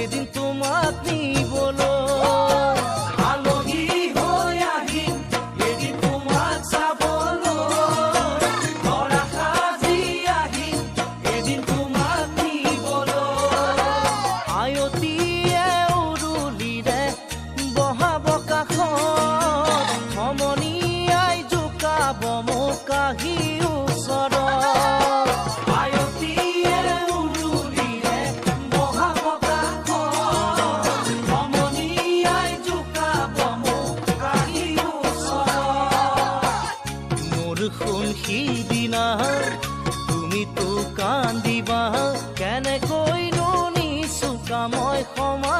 এদিন তোমাক নিবলৈ আলহী হৈ আহিম এদিন তোমাক চাবলৈ ধৰা সাজি আহিম এদিন তোমাক নিবলৈ আয়তীয়ে উৰুলিৰে বহাব কাষত সমনীয়াই জোকাব মোক আহি ওচৰত শুন সিদিনা তুমিতো কান্দিবা কেনেকৈ নিচুকা মই সমা